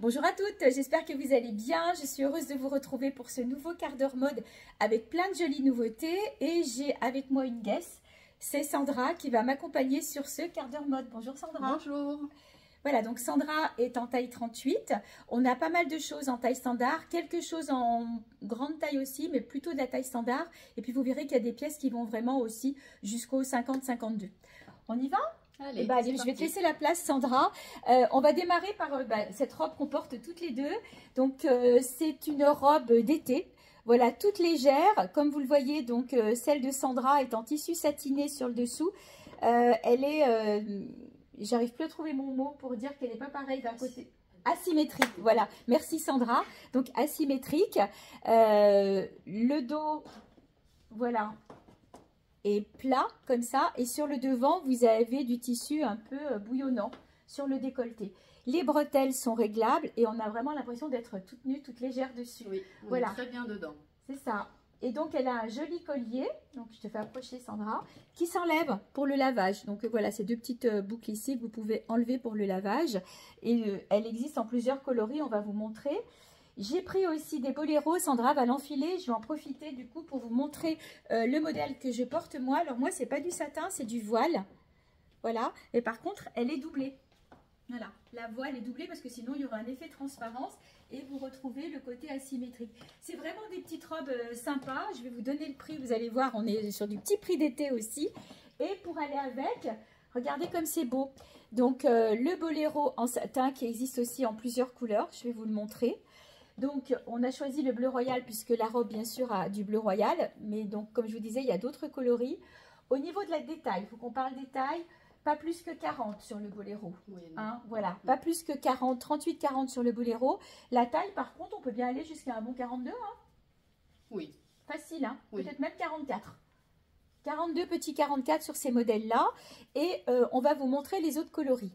Bonjour à toutes, j'espère que vous allez bien. Je suis heureuse de vous retrouver pour ce nouveau quart d'heure mode avec plein de jolies nouveautés. Et j'ai avec moi une guest, c'est Sandra qui va m'accompagner sur ce quart d'heure mode. Bonjour Sandra. Bonjour. Voilà, donc Sandra est en taille 38. On a pas mal de choses en taille standard, quelque chose en grande taille aussi, mais plutôt de la taille standard. Et puis vous verrez qu'il y a des pièces qui vont vraiment aussi jusqu'au 50-52. On y va ? Allez, allez, je vais te laisser la place Sandra. On va démarrer par cette robe qu'on porte toutes les deux. Donc c'est une robe d'été. Voilà, toute légère. Comme vous le voyez, donc celle de Sandra est en tissu satiné sur le dessous. Elle est... J'arrive plus à trouver mon mot pour dire qu'elle n'est pas pareille d'un côté. Asymétrique, voilà. Merci Sandra. Donc asymétrique. Le dos, voilà, est plat comme ça. Et sur le devant, vous avez du tissu un peu bouillonnant sur le décolleté. Les bretelles sont réglables et on a vraiment l'impression d'être toute nue, toute légère dessus. Oui, on voilà. est très bien dedans. C'est ça. Et donc, elle a un joli collier, donc je te fais approcher Sandra, qui s'enlève pour le lavage. Donc voilà, ces deux petites boucles ici que vous pouvez enlever pour le lavage. Et elle existe en plusieurs coloris, on va vous montrer. J'ai pris aussi des boléros, Sandra va l'enfiler. Je vais en profiter du coup pour vous montrer le modèle que je porte moi. Alors moi, c'est pas du satin, c'est du voile. Voilà, et par contre, elle est doublée. Voilà, la voile est doublée parce que sinon il y aura un effet transparence et vous retrouvez le côté asymétrique. C'est vraiment des petites robes sympas. Je vais vous donner le prix, vous allez voir, on est sur du petit prix d'été aussi. Et pour aller avec, regardez comme c'est beau. Donc le boléro en satin qui existe aussi en plusieurs couleurs, je vais vous le montrer. Donc on a choisi le bleu royal puisque la robe bien sûr a du bleu royal. Mais donc comme je vous disais, il y a d'autres coloris. Au niveau de la détail, il faut qu'on parle détail. Pas plus que 40 sur le boléro. Oui, hein, voilà, pas plus que 40, 38-40 sur le boléro. La taille, par contre, on peut bien aller jusqu'à un bon 42. Hein. Oui. Facile, hein, oui. Peut-être même 44. 42, petits 44 sur ces modèles-là. Et on va vous montrer les autres coloris.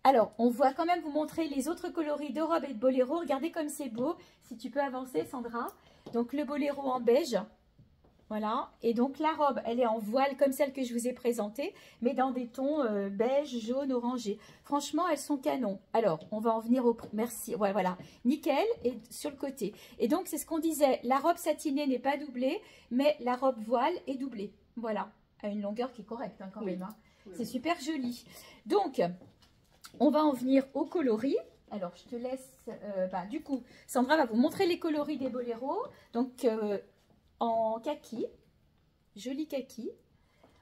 Alors, on va quand même vous montrer les autres coloris de robe et de boléro. Regardez comme c'est beau. Si tu peux avancer, Sandra. Donc, le boléro en beige. Voilà, et donc la robe, elle est en voile comme celle que je vous ai présentée, mais dans des tons beige, jaune, orangé. Franchement, elles sont canon. Alors, on va en venir au... Merci, ouais, voilà, nickel, et sur le côté. Et donc, c'est ce qu'on disait, la robe satinée n'est pas doublée, mais la robe voile est doublée. Voilà, à une longueur qui est correcte hein, quand même. Hein. Oui. C'est super joli. Donc, on va en venir au coloris. Alors, je te laisse... du coup, Sandra va vous montrer les coloris des boléros. Donc... en kaki, joli kaki,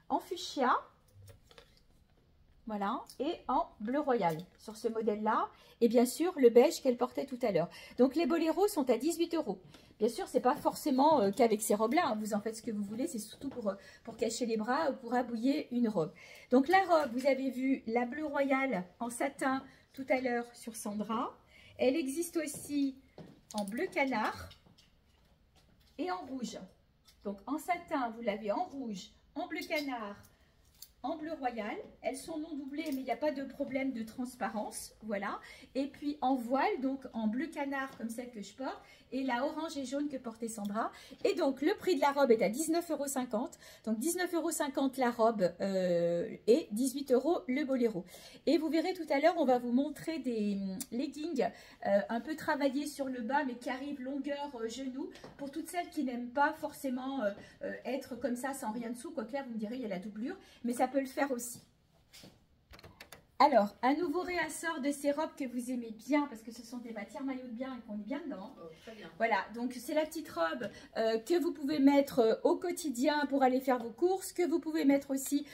en fuchsia, voilà, et en bleu royal sur ce modèle-là, et bien sûr le beige qu'elle portait tout à l'heure. Donc les boléros sont à 18 €. Bien sûr, c'est pas forcément qu'avec ces robes-là, hein, vous en faites ce que vous voulez, c'est surtout pour cacher les bras ou pour habiller une robe. Donc la robe, vous avez vu la bleu royal en satin tout à l'heure sur Sandra. Elle existe aussi en bleu canard et en rouge. Donc en satin, vous l'avez en rouge, en bleu canard, en bleu royal. Elles sont non doublées, mais il n'y a pas de problème de transparence. Voilà. Et puis en voile, donc en bleu canard, comme celle que je porte, et la orange et jaune que portait Sandra. Et donc le prix de la robe est à 19,50 €. Donc 19,50 € la robe et 18 € le boléro. Et vous verrez tout à l'heure, on va vous montrer des leggings un peu travaillés sur le bas, mais qui arrivent longueur genou, pour toutes celles qui n'aiment pas forcément être comme ça sans rien dessous. Quoique là, vous me direz, il y a la doublure, mais ça peut le faire aussi. Alors, un nouveau réassort de ces robes que vous aimez bien, parce que ce sont des matières maillot de bien et qu'on est bien dedans. Oh, très bien. Voilà, donc c'est la petite robe que vous pouvez mettre au quotidien pour aller faire vos courses, que vous pouvez mettre aussi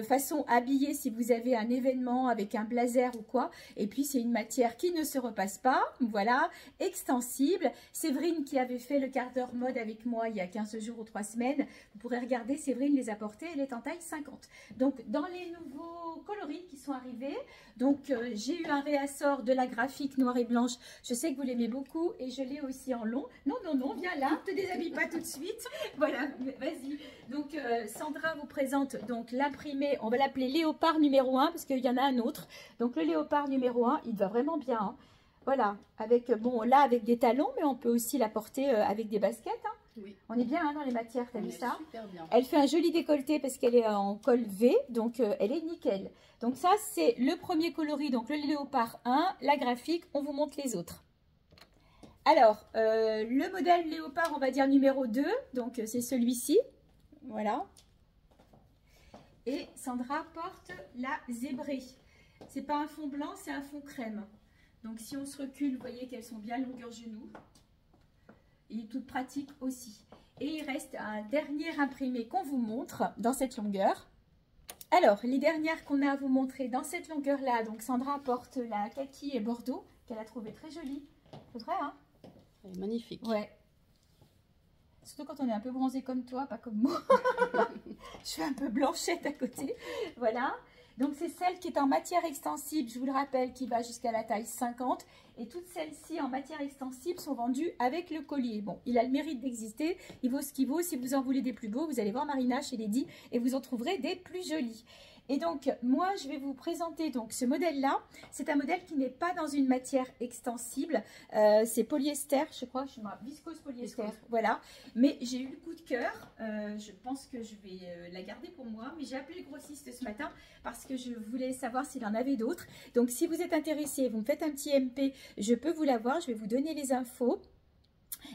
façon habillée si vous avez un événement avec un blazer ou quoi. Et puis, c'est une matière qui ne se repasse pas, voilà, extensible. Séverine qui avait fait le quart d'heure mode avec moi il y a 15 jours ou 3 semaines, vous pourrez regarder, Séverine les a portées, elle est en taille 50. Donc, dans les nouveaux coloris qui sont arrivés, donc j'ai eu un réassort de la graphique noire et blanche. Je sais que vous l'aimez beaucoup et je l'ai aussi en long. Non, non, non, viens là, ne te déshabille pas tout de suite. Voilà, vas-y. Donc Sandra vous présente donc l'imprimé, on va l'appeler léopard numéro 1 parce qu'il y en a un autre. Donc le léopard numéro 1, il va vraiment bien. Hein. Voilà, avec, bon là avec des talons, mais on peut aussi la porter avec des baskets. Hein. Oui. On est bien hein, dans les matières, t'as vu ça? Super bien. Elle fait un joli décolleté parce qu'elle est en col V, donc elle est nickel. Donc ça, c'est le premier coloris, donc le léopard 1, la graphique, on vous montre les autres. Alors, le modèle léopard, on va dire numéro 2, donc c'est celui-ci, voilà. Et Sandra porte la zébrée. C'est pas un fond blanc, c'est un fond crème. Donc si on se recule, vous voyez qu'elles sont bien longueur genou. Et toute pratique aussi. Et il reste un dernier imprimé qu'on vous montre dans cette longueur. Alors, les dernières qu'on a à vous montrer dans cette longueur-là, donc Sandra porte la kaki et bordeaux, qu'elle a trouvé très jolie. C'est vrai, hein? Elle est magnifique. Ouais. Surtout quand on est un peu bronzé comme toi, pas comme moi. Je suis un peu blanchette à côté. Voilà. Donc, c'est celle qui est en matière extensible, je vous le rappelle, qui va jusqu'à la taille 50. Et toutes celles-ci en matière extensible sont vendues avec le collier. Bon, il a le mérite d'exister. Il vaut ce qu'il vaut. Si vous en voulez des plus beaux, vous allez voir Marina chez Lady et vous en trouverez des plus jolis. Et donc, moi, je vais vous présenter donc ce modèle-là. C'est un modèle qui n'est pas dans une matière extensible. C'est polyester, je crois, viscose polyester. Viscose. Voilà. Mais j'ai eu le coup de cœur. Je pense que je vais la garder pour moi. Mais j'ai appelé le grossiste ce matin parce que je voulais savoir s'il en avait d'autres. Donc, si vous êtes intéressé, vous me faites un petit MP, je peux vous l'avoir. Je vais vous donner les infos.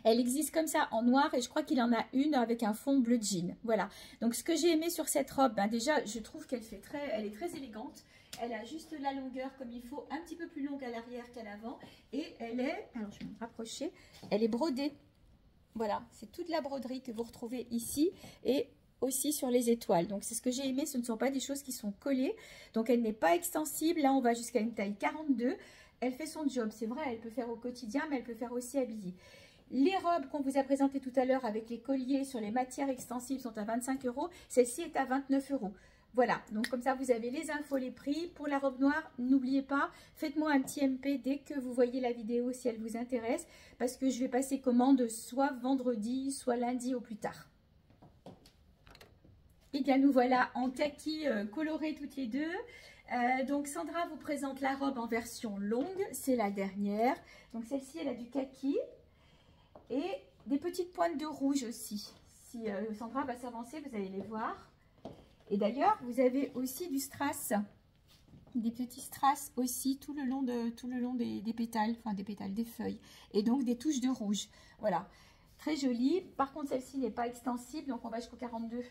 Elle existe comme ça en noir et je crois qu'il en a une avec un fond bleu jean. Voilà. Donc ce que j'ai aimé sur cette robe, ben déjà je trouve qu'elle elle est très élégante. Elle a juste la longueur comme il faut, un petit peu plus longue à l'arrière qu'à l'avant. Et elle est, alors je vais me rapprocher, elle est brodée. Voilà, c'est toute la broderie que vous retrouvez ici et aussi sur les étoiles. Donc c'est ce que j'ai aimé, ce ne sont pas des choses qui sont collées. Donc elle n'est pas extensible. Là on va jusqu'à une taille 42. Elle fait son job, c'est vrai, elle peut faire au quotidien, mais elle peut faire aussi habillée. Les robes qu'on vous a présentées tout à l'heure avec les colliers sur les matières extensibles sont à 25 €. Celle-ci est à 29 €. Voilà, donc comme ça vous avez les infos, les prix. Pour la robe noire, n'oubliez pas, faites-moi un petit MP dès que vous voyez la vidéo si elle vous intéresse. Parce que je vais passer commande soit vendredi, soit lundi au plus tard. Et bien nous voilà en kaki coloré toutes les deux. Donc Sandra vous présente la robe en version longue, c'est la dernière. Donc celle-ci elle a du kaki. Et des petites pointes de rouge aussi. Si Sandra va s'avancer, vous allez les voir. Et d'ailleurs, vous avez aussi du strass. Des petits strass aussi tout le long des pétales, enfin des pétales, des feuilles. Et donc des touches de rouge. Voilà. Très jolie. Par contre, celle-ci n'est pas extensible, donc on va jusqu'au 42.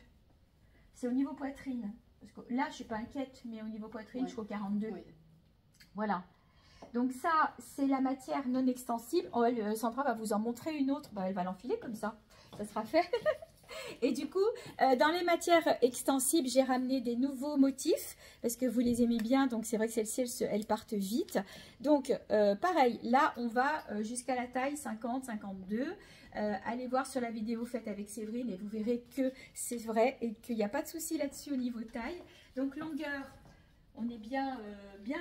C'est au niveau poitrine. Parce que là, je ne suis pas inquiète, mais au niveau poitrine, ouais. Jusqu'au 42. Oui. Voilà. Donc ça, c'est la matière non extensible. Oh, Sandra va vous en montrer une autre. Bah, elle va l'enfiler comme ça. Ça sera fait. Et du coup, dans les matières extensibles, j'ai ramené des nouveaux motifs. Parce que vous les aimez bien. Donc c'est vrai que celles-ci, elles partent vite. Donc pareil, là, on va jusqu'à la taille 50, 52. Allez voir sur la vidéo faite avec Séverine et vous verrez que c'est vrai. Et qu'il n'y a pas de souci là-dessus au niveau taille. Donc longueur, on est bien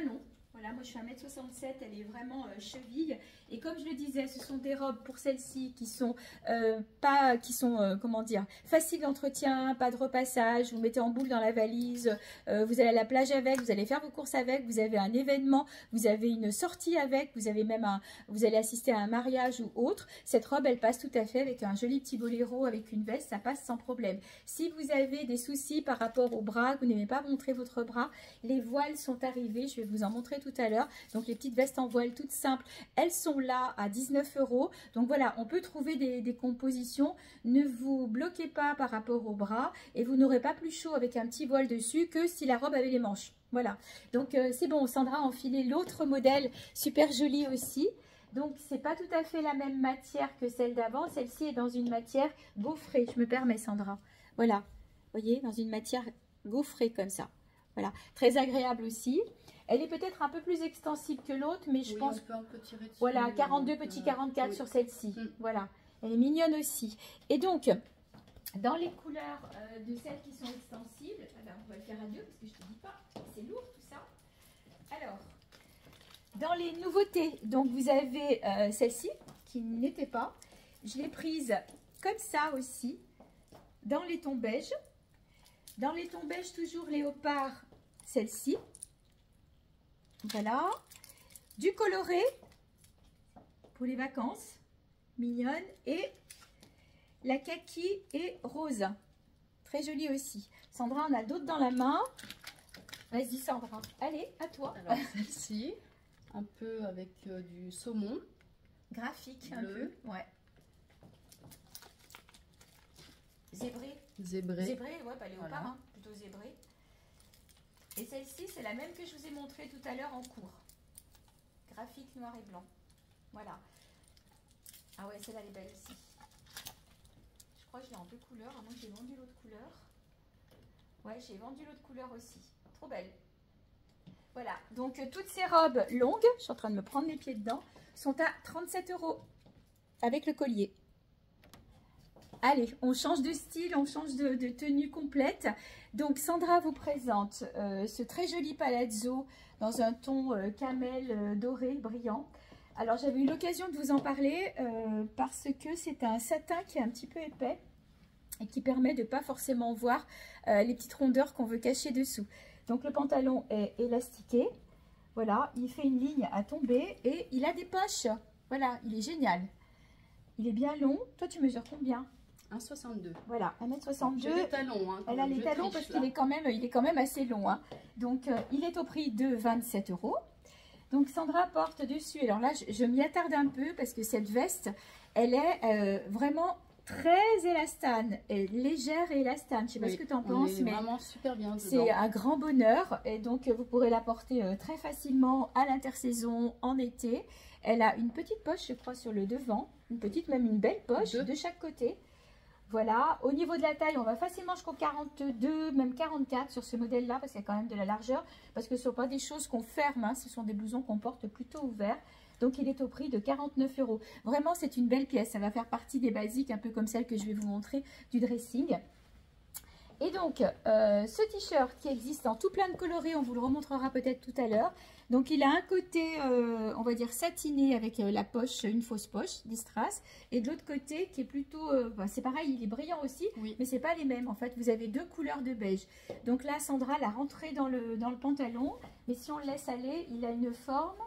long. Voilà, moi je suis 1m67, elle est vraiment cheville. Et comme je le disais, ce sont des robes pour celles-ci qui sont comment dire, faciles d'entretien, pas de repassage. Vous mettez en boule dans la valise, vous allez à la plage avec, vous allez faire vos courses avec, vous avez un événement, vous avez une sortie avec, vous avez même vous allez assister à un mariage ou autre. Cette robe, elle passe tout à fait avec un joli petit boléro, avec une veste, ça passe sans problème. Si vous avez des soucis par rapport au bras, que vous n'aimez pas montrer votre bras, les voiles sont arrivées, je vais vous en montrer tout à l'heure. Donc les petites vestes en voile toutes simples, elles sont là à 19 €. Donc voilà, on peut trouver des compositions. Ne vous bloquez pas par rapport au bras et vous n'aurez pas plus chaud avec un petit voile dessus que si la robe avait les manches. Voilà, donc c'est bon, Sandra a enfilé l'autre modèle, super joli aussi. Donc c'est pas tout à fait la même matière que celle d'avant. Celle-ci est dans une matière gaufrée, je me permets Sandra. Voilà, vous voyez, dans une matière gaufrée comme ça. Voilà, très agréable aussi. Elle est peut-être un peu plus extensible que l'autre, mais je pense... On peut un peu tirer dessus, voilà, 42, petit 44 oui. Sur celle-ci. Voilà, elle est mignonne aussi. Et donc, dans les couleurs de celles qui sont extensibles, alors on va le faire à deux parce que je ne te dis pas, c'est lourd tout ça. Alors, dans les nouveautés, donc vous avez celle-ci qui n'était pas. Je l'ai prise comme ça aussi, dans les tons beige. Dans les tons beige, toujours léopard, celle-ci. Voilà, du coloré pour les vacances, mignonne, et la kaki et rose. Très jolie aussi. Sandra en a d'autres dans la main. Vas-y Sandra, allez, à toi. Alors celle-ci, un peu avec du saumon. Graphique, bleu. Un peu, ouais. Zébré. Zébré. Zébré, ouais, pas léopard, Voilà. hein, plutôt zébré. Et celle-ci, c'est la même que je vous ai montrée tout à l'heure en cours. Graphique noir et blanc. Voilà. Ah ouais, celle-là, elle est belle aussi. Je crois que je l'ai en deux couleurs, à moins que j'ai vendu l'autre couleur. Ouais, j'ai vendu l'autre couleur aussi. Trop belle. Voilà, donc toutes ces robes longues, je suis en train de me prendre les pieds dedans, sont à 37 € avec le collier. Allez, on change de style, on change de tenue complète. Donc Sandra vous présente ce très joli palazzo dans un ton camel doré brillant. Alors j'avais eu l'occasion de vous en parler parce que c'est un satin qui est un petit peu épais et qui permet de ne pas forcément voir les petites rondeurs qu'on veut cacher dessous. Donc le pantalon est élastiqué, voilà, il fait une ligne à tomber et il a des poches. Voilà, il est génial. Il est bien long. Toi tu mesures combien? 1,62. Voilà, 1,62 m. J'ai les talons. Hein, elle a les talons parce qu'il est quand même assez long. Hein. Donc, il est au prix de 27 €. Donc, Sandra porte dessus. Alors là, je m'y attarde un peu parce que cette veste, elle est vraiment très élastane, légère et élastane. Je ne sais pas ce que tu en penses, mais vraiment super bien. C'est un grand bonheur. Et donc, vous pourrez la porter très facilement à l'intersaison, en été. Elle a une petite poche, je crois, sur le devant. Même une belle poche de chaque côté. Voilà, au niveau de la taille, on va facilement jusqu'au 42, même 44 sur ce modèle-là, parce qu'il y a quand même de la largeur, parce que ce ne sont pas des choses qu'on ferme, hein, ce sont des blousons qu'on porte plutôt ouverts. Donc, il est au prix de 49 €. Vraiment, c'est une belle pièce, ça va faire partie des basiques, un peu comme celle que je vais vous montrer du dressing. Et donc, ce t-shirt qui existe en tout plein de coloris, on vous le remontrera peut-être tout à l'heure. Donc, il a un côté, on va dire, satiné avec la poche, une fausse poche, des strass. Et de l'autre côté, qui est plutôt, c'est pareil, il est brillant aussi, oui. Mais c'est pas les mêmes. En fait, vous avez deux couleurs de beige. Donc là, Sandra l'a rentré dans le pantalon. Mais si on le laisse aller, il a une forme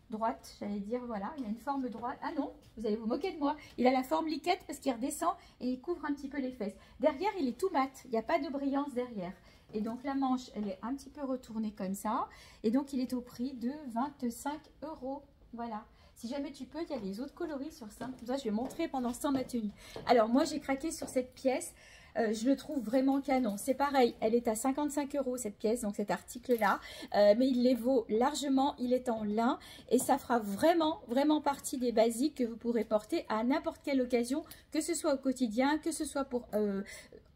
droite, j'allais dire, voilà, il a une forme droite. Ah non, vous allez vous moquer de moi. Il a la forme liquette parce qu'il redescend et il couvre un petit peu les fesses. Derrière, il est tout mat, il n'y a pas de brillance derrière. Et donc, la manche, elle est un petit peu retournée comme ça. Et donc, il est au prix de 25 €. Voilà. Si jamais tu peux, il y a les autres coloris sur ça. Ça, je vais montrer pendant ce temps ma tenue. Alors, moi, j'ai craqué sur cette pièce. Je le trouve vraiment canon. C'est pareil, elle est à 55 € cette pièce, donc cet article-là. Mais il les vaut largement, il est en lin. Et ça fera vraiment, vraiment partie des basiques que vous pourrez porter à n'importe quelle occasion, que ce soit au quotidien, que ce soit pour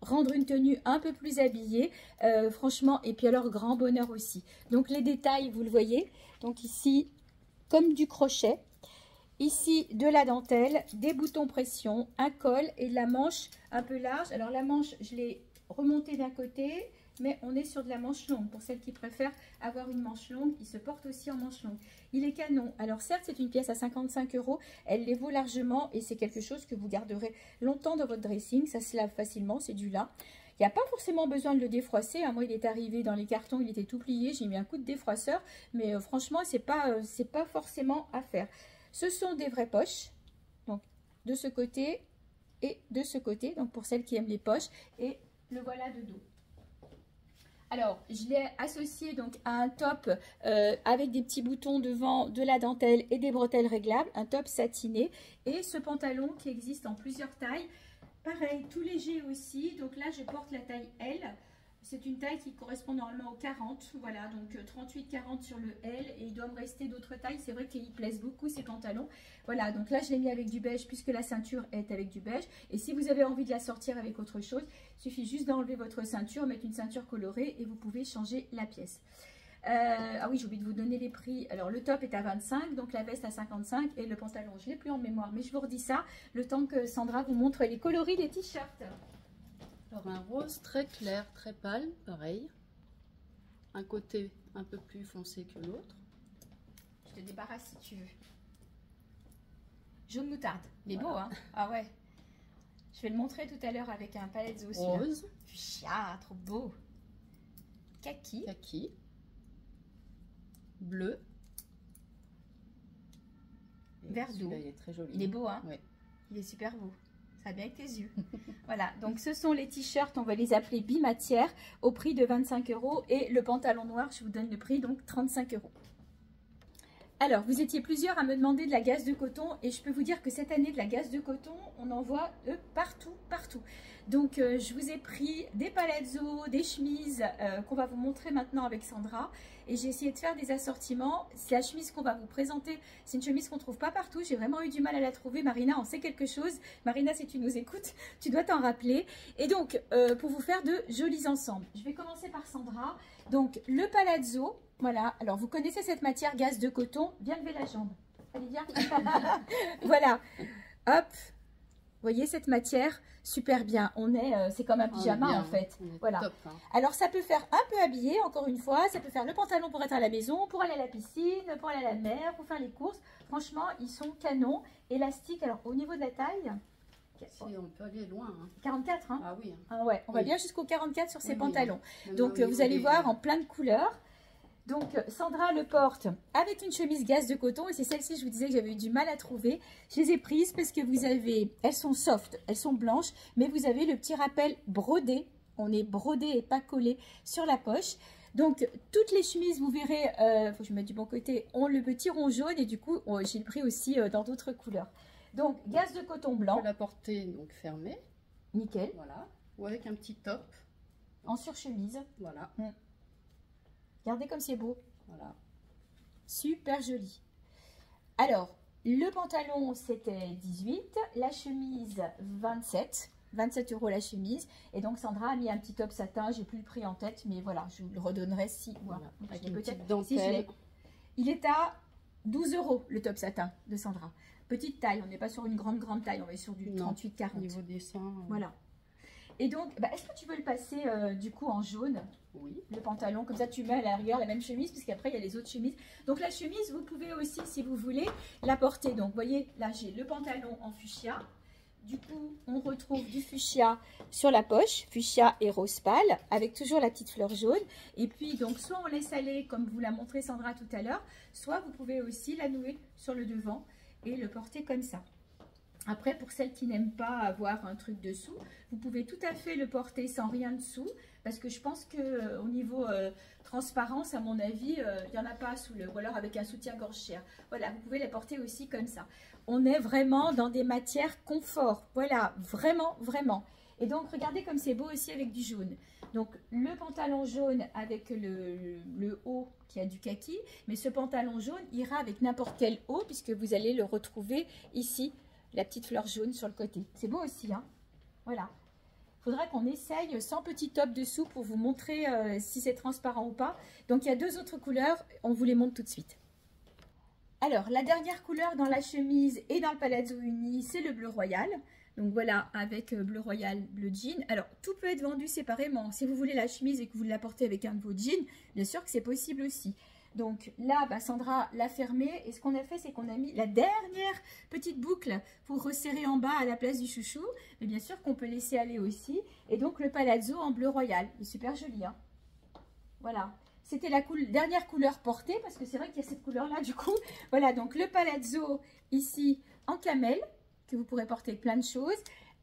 rendre une tenue un peu plus habillée. Franchement, et puis alors grand bonheur aussi. Donc les détails, vous le voyez. Donc ici, comme du crochet. Ici, de la dentelle, des boutons pression, un col et de la manche un peu large. Alors, la manche, je l'ai remontée d'un côté, mais on est sur de la manche longue. Pour celles qui préfèrent avoir une manche longue, il se porte aussi en manche longue. Il est canon. Alors, certes, c'est une pièce à 55 €. Elle les vaut largement et c'est quelque chose que vous garderez longtemps dans votre dressing. Ça se lave facilement, c'est du lin. Il n'y a pas forcément besoin de le défroisser. Moi, il est arrivé dans les cartons, il était tout plié. J'ai mis un coup de défroisseur, mais franchement, c'est pas forcément à faire. Ce sont des vraies poches, donc de ce côté et de ce côté, donc pour celles qui aiment les poches, et le voilà de dos. Alors, je l'ai associé donc à un top avec des petits boutons devant, de la dentelle et des bretelles réglables, un top satiné, et ce pantalon qui existe en plusieurs tailles, pareil, tout léger aussi, donc là je porte la taille L. C'est une taille qui correspond normalement au 40, voilà, donc 38-40 sur le L, et il doit me rester d'autres tailles. C'est vrai qu'ils plaisent beaucoup ces pantalons. Voilà, donc là je l'ai mis avec du beige puisque la ceinture est avec du beige. Et si vous avez envie de la sortir avec autre chose, il suffit juste d'enlever votre ceinture, mettre une ceinture colorée et vous pouvez changer la pièce. Ah oui, j'ai oublié de vous donner les prix. Alors le top est à 25, donc la veste à 55 et le pantalon, je ne l'ai plus en mémoire, mais je vous redis ça le temps que Sandra vous montre les coloris des t-shirts. Alors un rose très clair, très pâle, pareil. Un côté un peu plus foncé que l'autre. Je te débarrasse si tu veux. Jaune moutarde. Il est beau, hein? Ah ouais. Je vais le montrer tout à l'heure avec un palazzo. Rose. Ah, trop beau. Kaki. Kaki. Bleu. Vert doux. Il est très joli. Il est beau, hein? Oui. Il est super beau. Ça va bien avec tes yeux. Voilà, donc ce sont les t-shirts, on va les appeler bimatières, au prix de 25 €. Et le pantalon noir, je vous donne le prix, donc 35 €. Alors, vous étiez plusieurs à me demander de la gaze de coton et je peux vous dire que cette année, de la gaze de coton, on en voit de partout, partout. Donc, je vous ai pris des palazzos, des chemises qu'on va vous montrer maintenant avec Sandra. Et j'ai essayé de faire des assortiments. C'est la chemise qu'on va vous présenter. C'est une chemise qu'on ne trouve pas partout. J'ai vraiment eu du mal à la trouver. Marina en sait quelque chose. Marina, si tu nous écoutes, tu dois t'en rappeler. Et donc, pour vous faire de jolis ensembles. Je vais commencer par Sandra. Donc, le palazzo. Voilà, alors vous connaissez cette matière gaze de coton. Viens lever la jambe. Allez, viens. Voilà. Hop. Vous voyez cette matière? Super bien. C'est comme un pyjama en fait. Voilà. Top, hein. Alors ça peut faire un peu habillé, encore une fois. Ça peut faire le pantalon pour être à la maison, pour aller à la piscine, pour aller à la mer, pour faire les courses. Franchement, ils sont canons. Élastiques. Alors au niveau de la taille... Si, on peut aller loin. Hein. 44, hein? Ah oui. Ah ouais, on va bien jusqu'au 44 sur ces pantalons. Oui. Donc vous allez voir en plein de couleurs. Donc Sandra le porte avec une chemise gaze de coton et c'est celle-ci, je vous disais que j'avais eu du mal à trouver. Je les ai prises parce que vous avez, elles sont soft, elles sont blanches, mais vous avez le petit rappel brodé. On est brodé et pas collé sur la poche. Donc toutes les chemises, vous verrez, faut que je me mette du bon côté, ont le petit rond jaune et du coup j'ai le pris aussi dans d'autres couleurs. Donc gaze de coton blanc. On peut la porter donc fermée. Nickel. Voilà. Ou avec un petit top. En surchemise. Voilà. Regardez comme c'est beau. Voilà. Super joli. Alors, le pantalon, c'était 18. La chemise, 27. 27 € la chemise. Et donc, Sandra a mis un petit top satin. J'ai plus le prix en tête, mais voilà, je vous le redonnerai si... Voilà. Avec une petite dentelle. Si je l'ai. Il est à 12 € le top satin de Sandra. Petite taille, on n'est pas sur une grande taille. On est sur du 38-40. Niveau des seins. Voilà. Et donc, est-ce que tu veux le passer du coup en jaune? Oui. Le pantalon, comme ça tu mets à l'arrière la même chemise, parce qu'après il y a les autres chemises. Donc la chemise, vous pouvez aussi, si vous voulez, la porter. Donc vous voyez, là j'ai le pantalon en fuchsia. Du coup, on retrouve du fuchsia sur la poche, fuchsia et rose pâle, avec toujours la petite fleur jaune. Et puis, donc, soit on laisse aller, comme vous l'a montré Sandra tout à l'heure, soit vous pouvez aussi la nouer sur le devant et le porter comme ça. Après, pour celles qui n'aiment pas avoir un truc dessous, vous pouvez tout à fait le porter sans rien dessous, parce que je pense qu'au niveau transparence, à mon avis, il n'y en a pas sous le, ou alors avec un soutien-gorge cher. Voilà, vous pouvez les porter aussi comme ça. On est vraiment dans des matières confort. Voilà, vraiment, vraiment. Et donc, regardez comme c'est beau aussi avec du jaune. Donc, le pantalon jaune avec le haut qui a du kaki, mais ce pantalon jaune ira avec n'importe quel haut, puisque vous allez le retrouver ici, la petite fleur jaune sur le côté. C'est beau aussi, hein? Voilà. Il faudra qu'on essaye sans petit top dessous pour vous montrer si c'est transparent ou pas. Donc, il y a deux autres couleurs. On vous les montre tout de suite. Alors, la dernière couleur dans la chemise et dans le palazzo uni, c'est le bleu royal. Donc, voilà, avec bleu royal, bleu jean. Alors, tout peut être vendu séparément. Si vous voulez la chemise et que vous la portez avec un de vos jeans, bien sûr que c'est possible aussi. Donc là, Sandra l'a fermé et ce qu'on a fait, c'est qu'on a mis la dernière petite boucle pour resserrer en bas à la place du chouchou. Mais bien sûr qu'on peut laisser aller aussi. Et donc le palazzo en bleu royal. Il est super joli, hein. Voilà. C'était la dernière couleur portée parce que c'est vrai qu'il y a cette couleur-là du coup. Voilà, donc le palazzo ici en camel que vous pourrez porter avec plein de choses.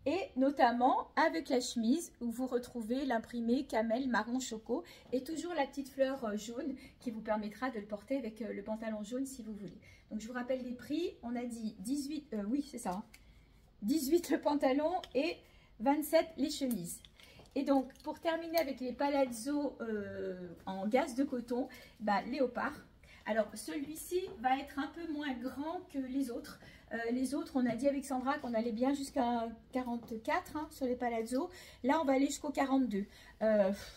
Et notamment avec la chemise où vous retrouvez l'imprimé camel marron choco et toujours la petite fleur jaune qui vous permettra de le porter avec le pantalon jaune si vous voulez. Donc je vous rappelle les prix, on a dit 18, oui c'est ça, hein, 18 le pantalon et 27 les chemises. Et donc pour terminer avec les palazzos en gaze de coton, léopard. Alors celui-ci va être un peu moins grand que les autres. Les autres, on a dit avec Sandra qu'on allait bien jusqu'à 44 hein, sur les palazzos. Là, on va aller jusqu'au 42.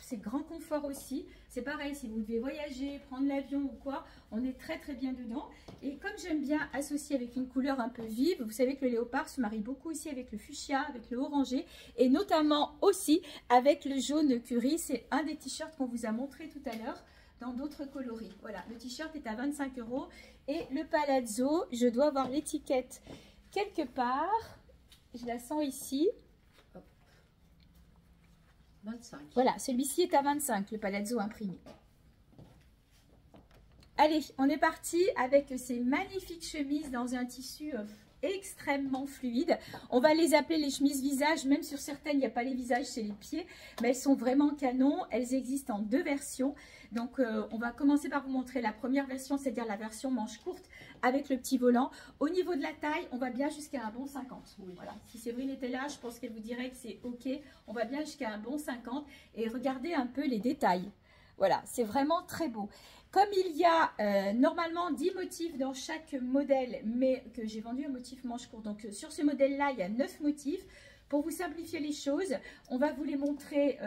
C'est grand confort aussi. C'est pareil, si vous devez voyager, prendre l'avion ou quoi, on est très très bien dedans. Et comme j'aime bien associer avec une couleur un peu vive, vous savez que le léopard se marie beaucoup ici avec le fuchsia, avec le orangé et notamment aussi avec le jaune curry. C'est un des t-shirts qu'on vous a montré tout à l'heure dans d'autres coloris. Voilà, le t-shirt est à 25 € et le palazzo, je dois avoir l'étiquette quelque part. Je la sens ici. Hop. 25. Voilà, celui-ci est à 25, le palazzo imprimé. Allez, on est parti avec ces magnifiques chemises dans un tissu extrêmement fluides. On va les appeler les chemises visage, même sur certaines, il n'y a pas les visages, c'est les pieds, mais elles sont vraiment canon. Elles existent en 2 versions. Donc, on va commencer par vous montrer la première version, c'est-à-dire la version manche courte avec le petit volant. Au niveau de la taille, on va bien jusqu'à un bon 50. Oui. Voilà. Si Séverine était là, je pense qu'elle vous dirait que c'est OK. On va bien jusqu'à un bon 50. Et regardez un peu les détails. Voilà, c'est vraiment très beau. Comme il y a normalement 10 motifs dans chaque modèle, mais que j'ai vendu un motif manche courte. Donc, sur ce modèle-là, il y a 9 motifs. Pour vous simplifier les choses, on va vous les montrer.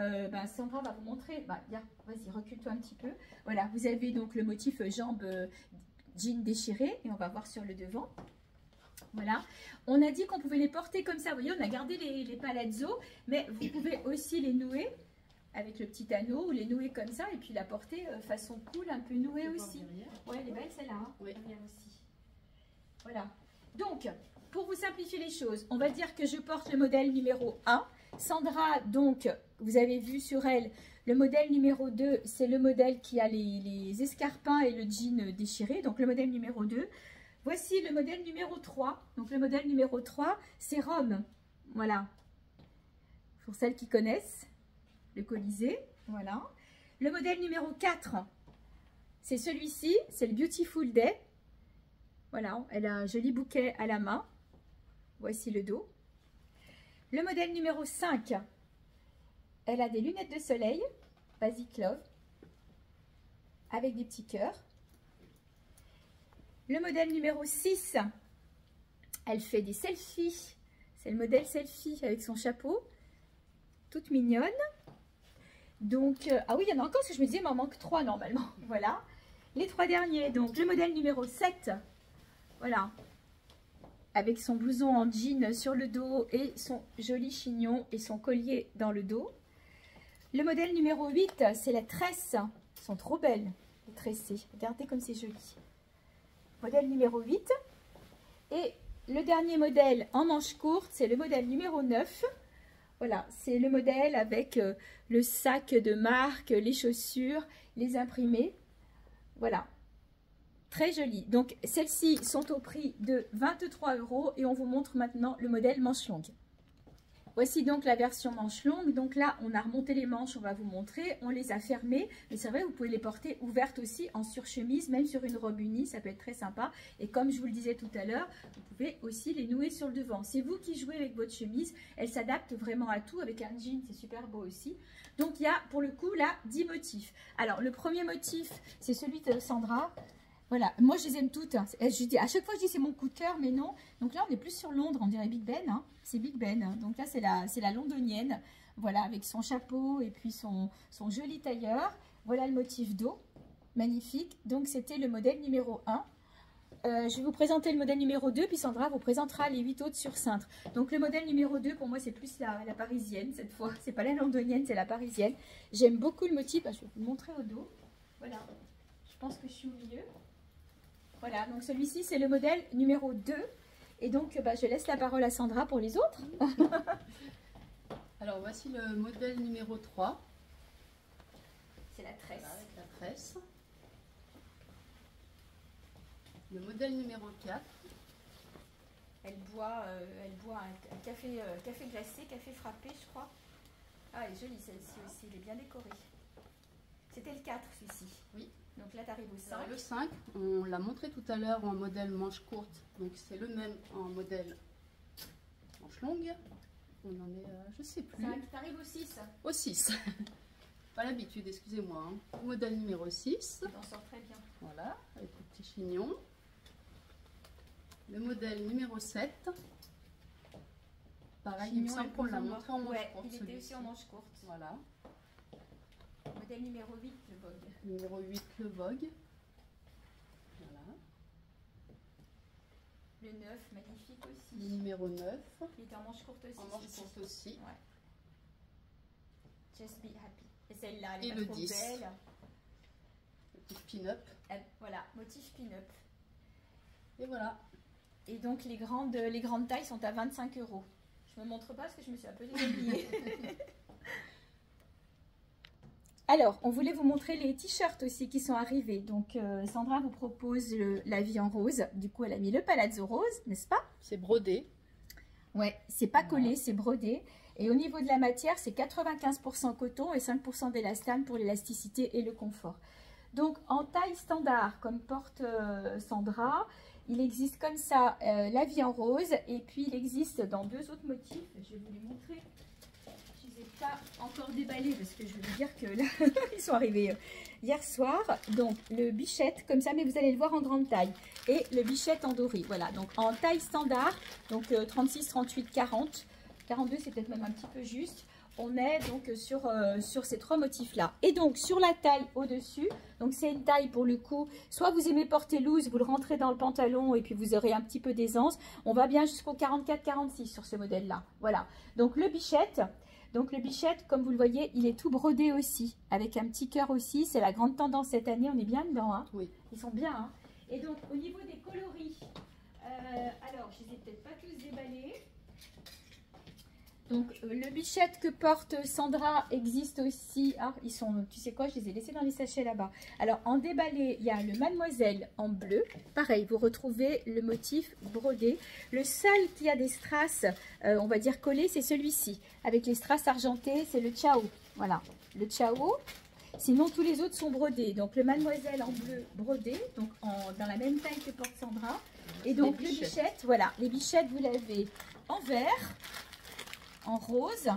Sandra va vous montrer. Vas-y, recule-toi un petit peu. Voilà, vous avez donc le motif jambe jean déchiré. Et on va voir sur le devant. Voilà. On a dit qu'on pouvait les porter comme ça. Vous voyez, on a gardé les palazzo. Mais vous pouvez aussi les nouer avec le petit anneau ou les nouer comme ça. Et puis la porter façon cool, un peu nouée aussi. Ouais, elle est belle celle-là. Hein, oui. Aussi. Voilà. Donc, pour vous simplifier les choses, on va dire que je porte le modèle numéro 1. Sandra, donc, vous avez vu sur elle, le modèle numéro 2, c'est le modèle qui a les escarpins et le jean déchiré. Donc, le modèle numéro 2. Voici le modèle numéro 3. Donc, le modèle numéro 3, c'est Rome. Voilà. Pour celles qui connaissent, le Colisée. Voilà. Le modèle numéro 4, c'est celui-ci. C'est le Beautiful Day. Voilà, elle a un joli bouquet à la main. Voici le dos. Le modèle numéro 5, elle a des lunettes de soleil, Basic Love, avec des petits cœurs. Le modèle numéro 6, elle fait des selfies. C'est le modèle selfie avec son chapeau. Toute mignonne. Donc, ah oui, il y en a encore, parce que je me disais, il m'en manque 3 normalement. Voilà. Les 3 derniers, donc le modèle numéro 7, voilà, avec son blouson en jean sur le dos et son joli chignon et son collier dans le dos. Le modèle numéro 8, c'est la tresse. Elles sont trop belles, les tressées. Regardez comme c'est joli. Modèle numéro 8. Et le dernier modèle en manche courte, c'est le modèle numéro 9. Voilà, c'est le modèle avec le sac de marque, les chaussures, les imprimés. Voilà. Très joli. Donc, celles-ci sont au prix de 23 € et on vous montre maintenant le modèle manche longue. Voici donc la version manche longue. Donc là, on a remonté les manches, on va vous montrer. On les a fermées. Mais c'est vrai, vous pouvez les porter ouvertes aussi en surchemise, même sur une robe unie. Ça peut être très sympa. Et comme je vous le disais tout à l'heure, vous pouvez aussi les nouer sur le devant. C'est vous qui jouez avec votre chemise. Elle s'adapte vraiment à tout. Avec un jean, c'est super beau aussi. Donc, il y a pour le coup là 10 motifs. Alors, le premier motif, c'est celui de Sandra. Voilà, moi je les aime toutes. Je dis, à chaque fois je dis c'est mon coup de cœur, mais non. Donc là on est plus sur Londres, on dirait Big Ben. Hein. C'est Big Ben. Donc là c'est la londonienne. Voilà, avec son chapeau et puis son joli tailleur. Voilà le motif dos. Magnifique. Donc c'était le modèle numéro 1. Je vais vous présenter le modèle numéro 2, puis Sandra vous présentera les 8 autres sur cintre. Donc le modèle numéro 2, pour moi, c'est plus la parisienne cette fois. C'est pas la londonienne, c'est la parisienne. J'aime beaucoup le motif. Je vais vous le montrer au dos. Voilà. Je pense que je suis au milieu. Voilà, donc celui-ci, c'est le modèle numéro 2. Et donc, je laisse la parole à Sandra pour les autres. Alors, voici le modèle numéro 3. C'est la tresse. Voilà, avec la tresse. Le modèle numéro 4. Elle boit un café glacé, café frappé, je crois. Ah, elle est jolie celle-ci aussi, elle est bien décorée. C'était le 4, celui-ci. Oui. Donc là, tu arrives au 5. Alors, le 5, on l'a montré tout à l'heure en modèle manche courte. Donc, c'est le même en modèle manche longue. On en est, je sais plus. Tu arrives au 6. Au 6. Pas l'habitude, excusez-moi. Hein. Modèle numéro 6. Tu t'en sors très bien. Voilà, avec le petit chignon. Le modèle numéro 7. Pareil, il me semble qu'on l'a montré en manche courte. Il était aussi en manche courte. Voilà. Modèle numéro 8, le Vogue. Numéro 8, le Vogue. Voilà. Le 9, magnifique aussi. Le numéro 9. Il était en manche courte aussi. En manche courte aussi. Ouais. Just be happy. Et celle-là, elle est pas le trop 10. Belle. Motif pin-up. Voilà, motif pin-up. Et voilà. Et donc les grandes tailles sont à 25 €. Je ne me montre pas parce que je me suis un peu déshabillée. Alors, on voulait vous montrer les t-shirts aussi qui sont arrivés. Donc, Sandra vous propose la vie en rose. Du coup, elle a mis le palazzo rose, n'est-ce pas? C'est brodé. Ouais, c'est pas collé, c'est brodé. Et au niveau de la matière, c'est 95% coton et 5% d'élastane pour l'élasticité et le confort. Donc, en taille standard, comme porte Sandra, il existe comme ça la vie en rose. Et puis, il existe dans deux autres motifs. Je vais vous les montrer. Je ne les ai pas encore déballés parce que je veux vous dire que là, ils sont arrivés hier soir. Donc, le bichette, comme ça, mais vous allez le voir en grande taille. Et le bichette en doré. Voilà, donc en taille standard, donc 36, 38, 40. 42, c'est peut-être même un petit peu juste. On est donc sur ces trois motifs-là. Et donc, sur la taille au-dessus, donc c'est une taille pour le coup, soit vous aimez porter loose, vous le rentrez dans le pantalon et puis vous aurez un petit peu d'aisance. On va bien jusqu'au 44-46 sur ce modèle-là. Voilà. Donc, le bichette, comme vous le voyez, il est tout brodé aussi, avec un petit cœur aussi. C'est la grande tendance cette année. On est bien dedans, hein. Oui. Ils sont bien, hein. Et donc, au niveau des coloris, alors, je ne les ai peut-être pas tous déballés. Donc, le bichette que porte Sandra existe aussi. Ah, ils sont, tu sais quoi, je les ai laissés dans les sachets là-bas. Alors, en déballé, il y a le Mademoiselle en bleu. Pareil, vous retrouvez le motif brodé. Le seul qui a des strass, on va dire collés, c'est celui-ci. Avec les strass argentés, c'est le Ciao. Voilà, le Ciao. Sinon, tous les autres sont brodés. Donc, le Mademoiselle en bleu brodé, donc dans la même taille que porte Sandra. Et donc, le bichette, voilà. Les bichettes, vous l'avez en vert, en rose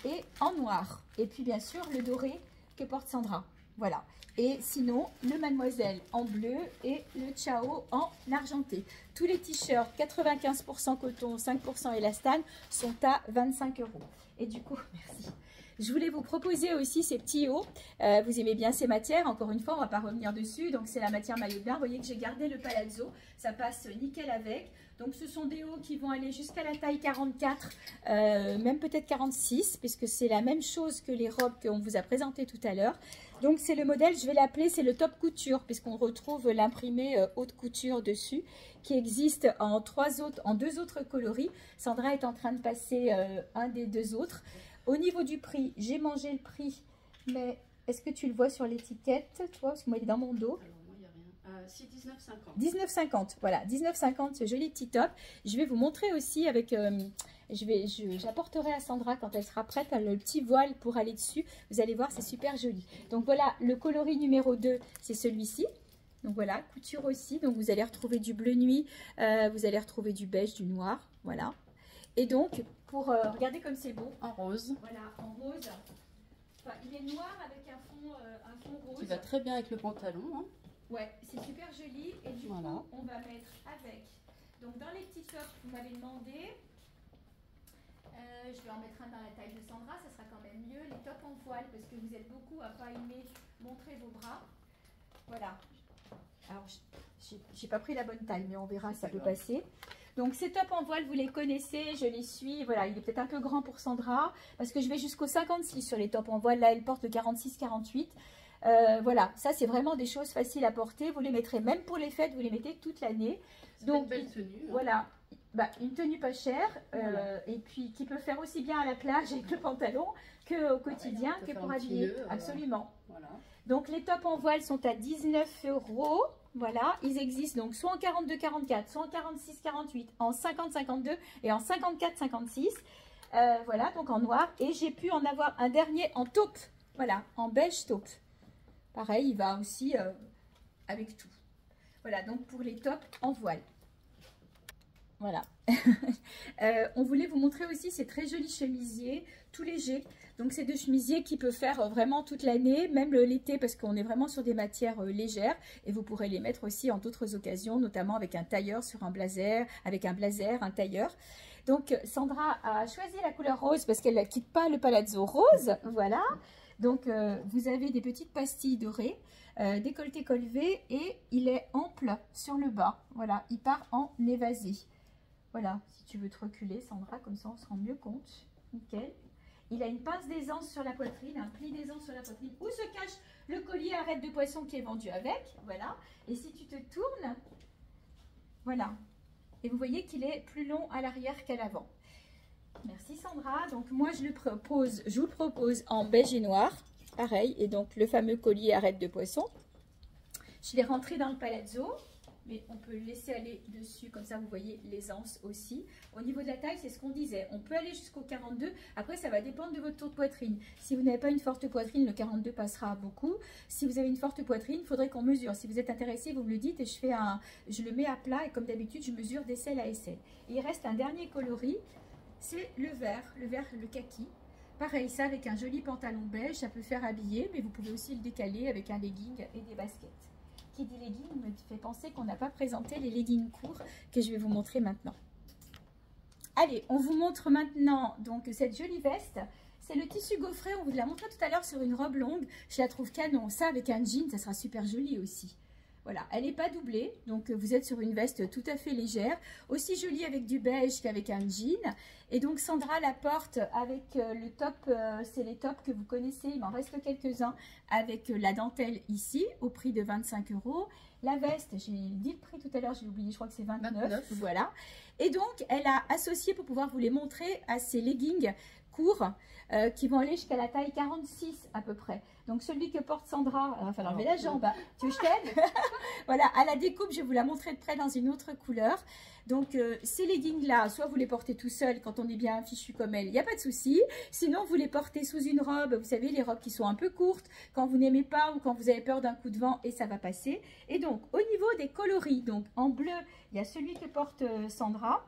et en noir. Et puis, bien sûr, le doré que porte Sandra. Voilà. Et sinon, le Mademoiselle en bleu et le Ciao en argenté. Tous les t-shirts, 95% coton, 5% élastane, sont à 25 €. Et du coup, merci. Je voulais vous proposer aussi ces petits hauts. Vous aimez bien ces matières. Encore une fois, on ne va pas revenir dessus. Donc, c'est la matière maillot de bain. Vous voyez que j'ai gardé le palazzo. Ça passe nickel avec. Donc, ce sont des hauts qui vont aller jusqu'à la taille 44, même peut-être 46, puisque c'est la même chose que les robes qu'on vous a présentées tout à l'heure. Donc, c'est le modèle, je vais l'appeler, c'est le top couture, puisqu'on retrouve l'imprimé haute couture dessus, qui existe en deux autres coloris. Sandra est en train de passer un des deux autres. Au niveau du prix, j'ai mangé le prix, mais est-ce que tu le vois sur l'étiquette, toi? Parce que moi, il est dans mon dos. Alors, moi, il n'y a rien. C'est 19,50. 19,50, voilà, 19,50, ce joli petit top. Je vais vous montrer aussi avec... j'apporterai à Sandra quand elle sera prête le petit voile pour aller dessus. Vous allez voir, c'est super joli. Donc voilà, le coloris numéro 2, c'est celui-ci. Donc voilà, couture aussi. Donc vous allez retrouver du bleu nuit, vous allez retrouver du beige, du noir, voilà. Et donc, pour regarder comme c'est beau. En rose. Voilà, en rose. Enfin, il est noir avec un fond rose. Qui va très bien avec le pantalon. Hein. Ouais, c'est super joli. Et du coup, on va mettre avec. Donc, dans les petits tops, vous m'avez demandé. Je vais en mettre un dans la taille de Sandra, ça sera quand même mieux. Les tops en voile, parce que vous êtes beaucoup à pas aimer montrer vos bras. Voilà. Alors, j'ai pas pris la bonne taille, mais on verra, ça peut passer. Donc, ces tops en voile, vous les connaissez, je les suis. Voilà, il est peut-être un peu grand pour Sandra, parce que je vais jusqu'au 56 sur les tops en voile. Là, elle porte le 46-48. Voilà, ça, c'est vraiment des choses faciles à porter. Vous les mettrez même pour les fêtes, vous les mettez toute l'année. Donc, une belle tenue. Hein. Voilà, bah, une tenue pas chère, et puis qui peut faire aussi bien à la plage avec le pantalon qu'au quotidien, que pour habiller. Absolument. Voilà. Donc, les tops en voile sont à 19 €. Voilà, ils existent donc soit en 42-44, soit en 46-48, en 50-52 et en 54-56. Voilà, donc en noir. Et j'ai pu en avoir un dernier en taupe. Voilà, en beige taupe. Pareil, il va aussi avec tout. Voilà, donc pour les tops en voile. Voilà. On voulait vous montrer aussi ces très jolis chemisiers, tout légers. Donc, c'est deux chemisiers qui peuvent faire vraiment toute l'année, même l'été, parce qu'on est vraiment sur des matières légères. Et vous pourrez les mettre aussi en d'autres occasions, notamment avec un tailleur sur un blazer, avec un blazer, un tailleur. Donc, Sandra a choisi la couleur rose parce qu'elle ne quitte pas le palazzo rose. Voilà. Donc, vous avez des petites pastilles dorées, décolleté col V, et il est ample sur le bas. Voilà, il part en évasé. Voilà, si tu veux te reculer, Sandra, comme ça on se rend mieux compte. Nickel. Il a une pince d'aisance sur la poitrine, un pli d'aisance sur la poitrine, où se cache le collier arête de poisson qui est vendu avec. Voilà. Et si tu te tournes, voilà. Et vous voyez qu'il est plus long à l'arrière qu'à l'avant. Merci Sandra. Donc moi je vous le propose en beige et noir. pareil. Et donc, le fameux collier arête de poisson. Je l'ai rentré dans le palazzo. Mais on peut le laisser aller dessus, comme ça vous voyez les anses aussi. Au niveau de la taille, c'est ce qu'on disait. On peut aller jusqu'au 42. Après, ça va dépendre de votre tour de poitrine. Si vous n'avez pas une forte poitrine, le 42 passera beaucoup. Si vous avez une forte poitrine, il faudrait qu'on mesure. Si vous êtes intéressé, vous me le dites et je le mets à plat. Et comme d'habitude, je mesure d'aisselle à aisselle. Et il reste un dernier coloris, c'est le vert, le kaki. Pareil, ça avec un joli pantalon beige, ça peut faire habiller, mais vous pouvez aussi le décaler avec un legging et des baskets. Qui dit legging me fait penser qu'on n'a pas présenté les leggings courts que je vais vous montrer maintenant. Allez, on vous montre maintenant donc cette jolie veste. C'est le tissu gaufré, on vous l'a montré tout à l'heure sur une robe longue. Je la trouve canon. Ça avec un jean, ça sera super joli aussi. Voilà, elle n'est pas doublée, donc vous êtes sur une veste tout à fait légère, aussi jolie avec du beige qu'avec un jean. Et donc Sandra la porte avec le top, c'est les tops que vous connaissez, il m'en reste quelques-uns, avec la dentelle ici, au prix de 25 €. La veste, j'ai dit le prix tout à l'heure, j'ai oublié, je crois que c'est 29, voilà. Et donc, elle a associé, pour pouvoir vous les montrer, à ces leggings courts, qui vont aller jusqu'à la taille 46 à peu près. Donc celui que porte Sandra, il va falloir enlever la jambe, hein. Tu veux que je t'aide? Voilà, à la découpe, je vais vous la montrer de près dans une autre couleur. Donc ces leggings là, soit vous les portez tout seul quand on est bien fichu comme elle, il n'y a pas de souci. Sinon vous les portez sous une robe, vous savez les robes qui sont un peu courtes, quand vous n'aimez pas ou quand vous avez peur d'un coup de vent et ça va passer. Et donc au niveau des coloris, donc en bleu, il y a celui que porte Sandra.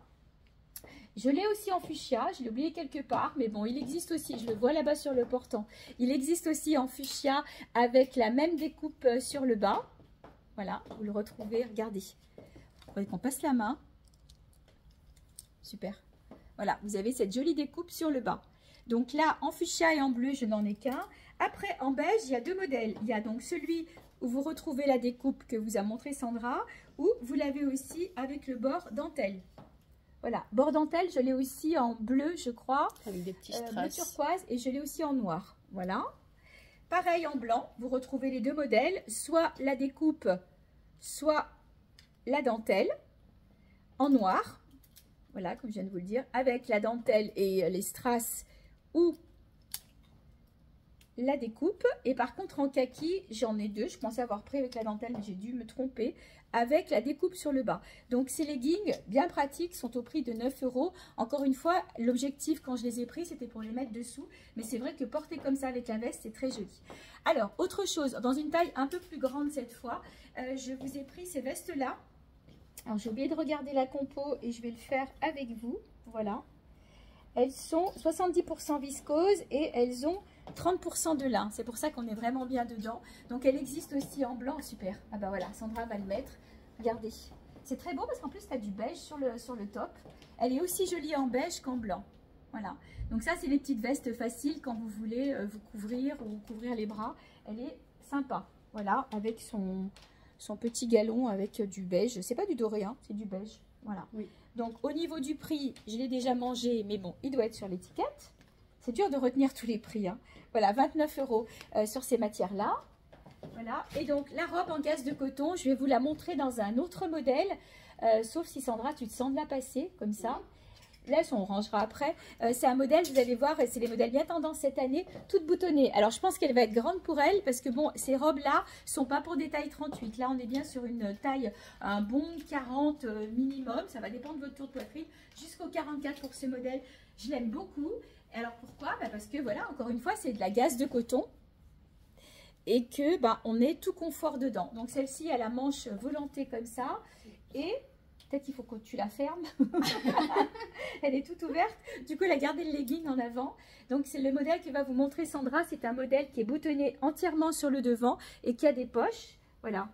Je l'ai aussi en fuchsia, je l'ai oublié quelque part, mais bon, il existe aussi, je le vois là-bas sur le portant. Il existe aussi en fuchsia avec la même découpe sur le bas. Voilà, vous le retrouvez, regardez. Il faudrait qu'on passe la main. Super. Voilà, vous avez cette jolie découpe sur le bas. Donc là, en fuchsia et en bleu, je n'en ai qu'un. Après, en beige, il y a deux modèles. Il y a donc celui où vous retrouvez la découpe que vous a montré Sandra, ou vous l'avez aussi avec le bord dentelle. Voilà, bord dentelle, je l'ai aussi en bleu, je crois. Avec des petits strass. Bleu turquoise, et je l'ai aussi en noir. Voilà. Pareil en blanc, vous retrouvez les deux modèles, soit la découpe, soit la dentelle, en noir. Voilà, comme je viens de vous le dire, avec la dentelle et les strass ou la découpe. Et par contre, en kaki, j'en ai deux. Je pensais avoir pris avec la dentelle, mais j'ai dû me tromper. Avec la découpe sur le bas. Donc ces leggings bien pratiques sont au prix de 9 €. Encore une fois, l'objectif quand je les ai pris, c'était pour les mettre dessous. Mais c'est vrai que porter comme ça avec la veste, c'est très joli. Alors, autre chose, dans une taille un peu plus grande cette fois, je vous ai pris ces vestes-là. Alors, j'ai oublié de regarder la compo et je vais le faire avec vous. Voilà. Elles sont 70% viscose et elles ont 30% de lin. C'est pour ça qu'on est vraiment bien dedans. Donc, elle existe aussi en blanc. Super. Ah bah voilà, Sandra va le mettre. Regardez. C'est très beau parce qu'en plus, tu as du beige sur le top. Elle est aussi jolie en beige qu'en blanc. Voilà. Donc ça, c'est les petites vestes faciles quand vous voulez vous couvrir ou couvrir les bras. Elle est sympa. Voilà, avec son petit galon avec du beige. C'est pas du doré, hein, c'est du beige. Voilà. Oui. Donc, au niveau du prix, je l'ai déjà mangé, mais bon, il doit être sur l'étiquette. C'est dur de retenir tous les prix, hein. Voilà, 29 € sur ces matières-là. Voilà. Et donc, la robe en gaze de coton, je vais vous la montrer dans un autre modèle. Sauf si, Sandra, tu te sens de la passer, comme ça. Là, on rangera après. C'est un modèle, vous allez voir, c'est les modèles bien tendance cette année, toutes boutonnées. Alors, je pense qu'elle va être grande pour elle, parce que bon, ces robes-là sont pas pour des tailles 38. Là, on est bien sur une taille, un bon 40 minimum. Ça va dépendre de votre tour de poitrine. Jusqu'au 44 pour ce modèle. Je l'aime beaucoup. Alors, pourquoi? Parce que, voilà, encore une fois, c'est de la gaze de coton. Et que, on est tout confort dedans. Donc, celle-ci, elle a la manche volantée comme ça. Et... peut-être qu'il faut que tu la fermes. Elle est toute ouverte. Du coup, elle a gardé le legging en avant. Donc, c'est le modèle que va vous montrer Sandra. C'est un modèle qui est boutonné entièrement sur le devant et qui a des poches. Voilà.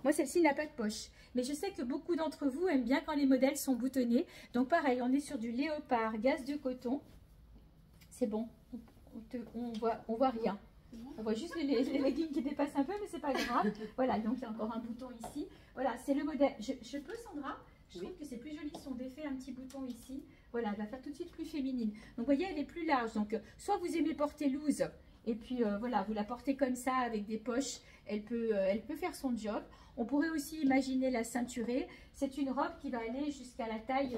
Moi, celle-ci n'a pas de poche. Mais je sais que beaucoup d'entre vous aiment bien quand les modèles sont boutonnés. Donc, pareil, on est sur du léopard, gaze de coton. C'est bon. On voit rien. On voit juste les leggings qui dépassent un peu, mais c'est pas grave. Voilà, donc il y a encore un bouton ici. Voilà, c'est le modèle. Je peux, Sandra? Je trouve que c'est plus joli son défait, un petit bouton ici. Voilà, elle va faire tout de suite plus féminine. Donc, vous voyez, elle est plus large. Donc, soit vous aimez porter loose, et puis voilà, vous la portez comme ça avec des poches. Elle peut faire son job. On pourrait aussi imaginer la ceinturer. C'est une robe qui va aller jusqu'à la taille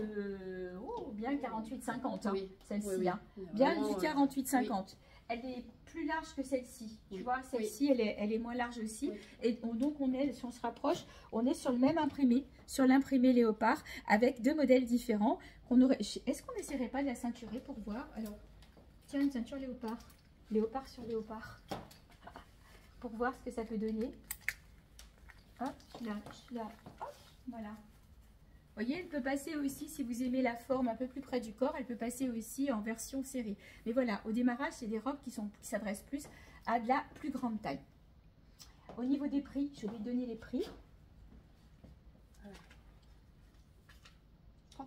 bien 48-50, hein, oui, celle-ci. Oui, oui. Bien du 48-50. Oui. elle est plus large que celle-ci. Tu Oui. vois, celle-ci, elle est moins large aussi. Oui. Et donc, si on se rapproche, on est sur le même imprimé, sur l'imprimé léopard, avec deux modèles différents. Est-ce qu'on n'essaierait pas de la ceinturer pour voir? Alors, tiens, une ceinture léopard. Léopard sur léopard. Pour voir ce que ça peut donner. Hop, hop, voilà. Vous voyez, elle peut passer aussi, si vous aimez la forme un peu plus près du corps, elle peut passer aussi en version serrée. Mais voilà, au démarrage, c'est des robes qui s'adressent plus à de la plus grande taille. Au niveau des prix, je vais donner les prix.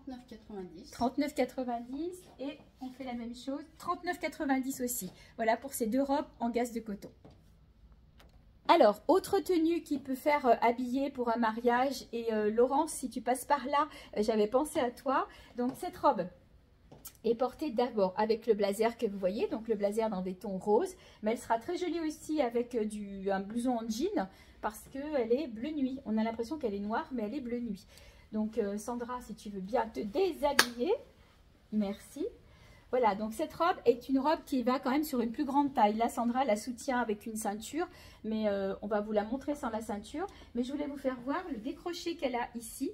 39,90. 39,90 et on fait la même chose, 39,90 aussi. Voilà pour ces deux robes en gaze de coton. Alors, autre tenue qui peut faire habiller pour un mariage, et Laurence, si tu passes par là, j'avais pensé à toi. Donc, cette robe est portée d'abord avec le blazer que vous voyez, donc le blazer dans des tons roses, mais elle sera très jolie aussi avec un blouson en jean, parce qu'elle est bleu nuit. On a l'impression qu'elle est noire, mais elle est bleu nuit. Donc, Sandra, si tu veux bien te déshabiller, merci. Voilà, donc cette robe est une robe qui va quand même sur une plus grande taille. Là, Sandra la soutient avec une ceinture, mais on va vous la montrer sans la ceinture. Mais je voulais vous faire voir le décroché qu'elle a ici.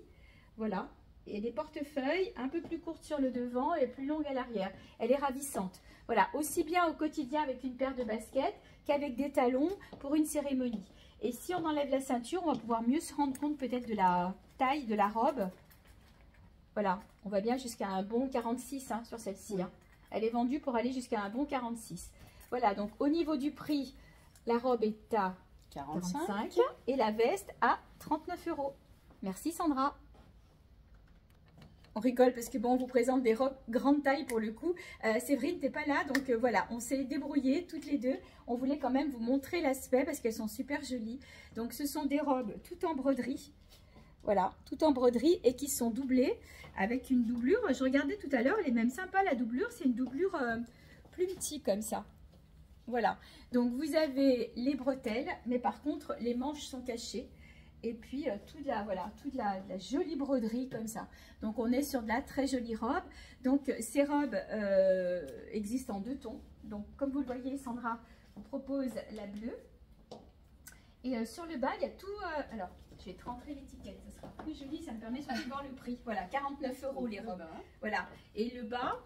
Voilà, et des portefeuilles un peu plus courtes sur le devant et plus longues à l'arrière. Elle est ravissante. Voilà, aussi bien au quotidien avec une paire de baskets qu'avec des talons pour une cérémonie. Et si on enlève la ceinture, on va pouvoir mieux se rendre compte peut-être de la taille de la robe. Voilà, on va bien jusqu'à un bon 46 hein, sur celle-ci. Hein. Elle est vendue pour aller jusqu'à un bon 46. Voilà, donc au niveau du prix, la robe est à 45 et la veste à 39 €. Merci Sandra. On rigole parce que bon, on vous présente des robes grande taille pour le coup. Séverine, t'es pas là, donc voilà, on s'est débrouillées toutes les deux. On voulait quand même vous montrer l'aspect parce qu'elles sont super jolies. Donc ce sont des robes tout en broderie. Voilà, tout en broderie et qui sont doublées avec une doublure. Je regardais tout à l'heure, elle est même sympa la doublure. C'est une doublure plus petite comme ça. Voilà, donc vous avez les bretelles, mais par contre les manches sont cachées. Et puis toute la jolie broderie comme ça. Donc on est sur de la très jolie robe. Donc ces robes existent en deux tons. Donc comme vous le voyez, Sandra vous propose la bleue. Et sur le bas, il y a tout... alors, je vais te rentrer l'étiquette, ça sera plus joli, ça me permet surtout de voir le prix. Voilà, 49 € les robes. Voilà, et le bas,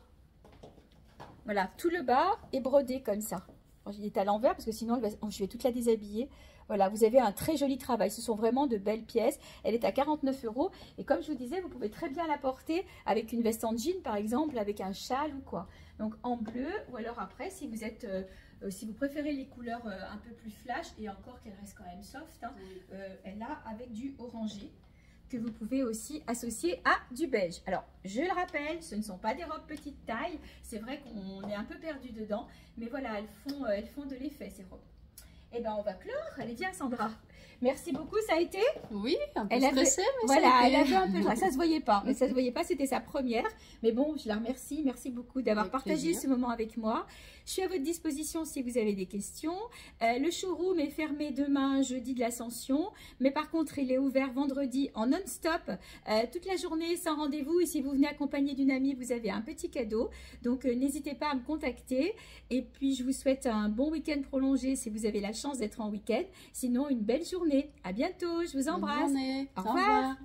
voilà, tout le bas est brodé comme ça. Il est à l'envers parce que sinon, je vais toute la déshabiller. Voilà, vous avez un très joli travail. Ce sont vraiment de belles pièces. Elle est à 49 €. Et comme je vous disais, vous pouvez très bien la porter avec une veste en jean, par exemple, avec un châle ou quoi. Donc en bleu, ou alors après, si vous êtes... si vous préférez les couleurs un peu plus flash, et encore qu'elle reste quand même soft, hein, elle a avec du orangé que vous pouvez aussi associer à du beige. Alors, je le rappelle, ce ne sont pas des robes petite taille. C'est vrai qu'on est un peu perdu dedans, mais voilà, elles font de l'effet ces robes. Et ben on va clore. Allez, viens Sandra. Merci beaucoup, ça a été? Oui, un peu stressée, mais voilà, ça a été. elle avait un peu... Ça se voyait pas, mais ça se voyait pas, c'était sa première. Mais bon, je la remercie. Merci beaucoup d'avoir partagé ce moment avec moi. Je suis à votre disposition si vous avez des questions. Le showroom est fermé demain, jeudi de l'Ascension. Mais par contre, il est ouvert vendredi en non-stop. Toute la journée, sans rendez-vous. Et si vous venez accompagné d'une amie, vous avez un petit cadeau. Donc, n'hésitez pas à me contacter. Et puis, je vous souhaite un bon week-end prolongé si vous avez la chance d'être en week-end. Sinon, une belle journée. À bientôt. Je vous embrasse. Bonne journée. Au revoir.